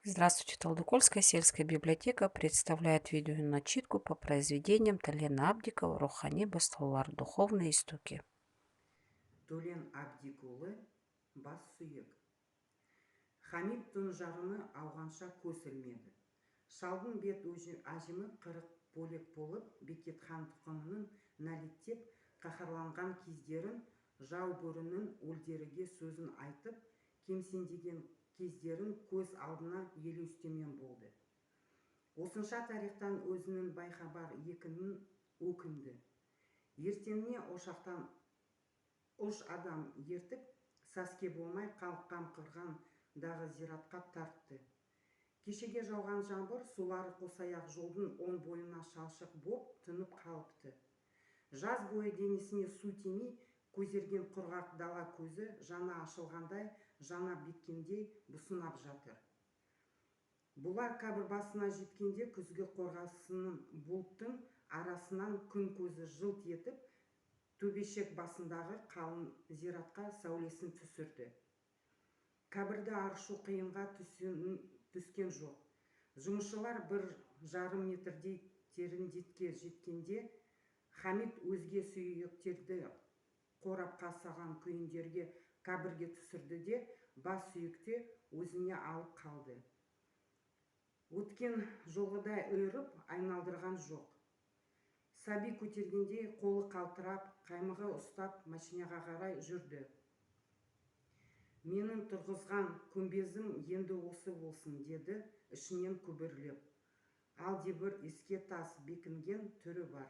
Здравствуйте, Талдыкольская сельская библиотека представляет видеоначитку по произведениям Талена Абдикова «Рухани бастаулар. Духовные истоки». Төлен Абдикулы бас сүйек. Хамид тұнжарыны ауғанша көз ілмеді. Шалдың бет ажымы қырық бөлек болып, Бекетхан тұқымының нәлеттеп қаһарланған кездерін, жау бөрінің өлдеріге сөзін айтып, кемсеңдеген кездерін көз алдына елеустемен болды. Осынша тарихтан өзінің байхабар екінін өкінді. Ертеңіне ошақтан үш адам ертіп, сәске болмай қалқам қырған дағы зиратқа тартты. Кешеге жауған жаңбыр сулары қосаяқ жолдың он бойына шалшық боп тынып қалыпты. Жаз бойы денесіне су тимей, көзерген құрғақ дала көзі жана ашылғандай, жана биткендей бұсынап жатыр. Бұлар қабір басына жеткенде күзгі қорғасының бұлттың арасынан күн көзі жылт етіп, төбешек басындағы қалың зиратқа сәулесін түсірді. Қабірді аршу қиынға түскен жоқ. Жұмысшылар 1,5 метрдей тереңдікке жеткенде, Хамид өзге сүйектерді қорап қасаған күйіндерге қабірге түсірді де, бас сүйекте өзіне алып қалды. Өткен жолғыдай үйіріп айналдырған жоқ. Саби көтергендей қолы қалтырап, қаймығы ұстап машинаға қарай жүрді. Менің тұрғызған көмбезім енді осы болсын, деді ішінен күбірлеп. Алде бір еске тас бекінген түрі бар.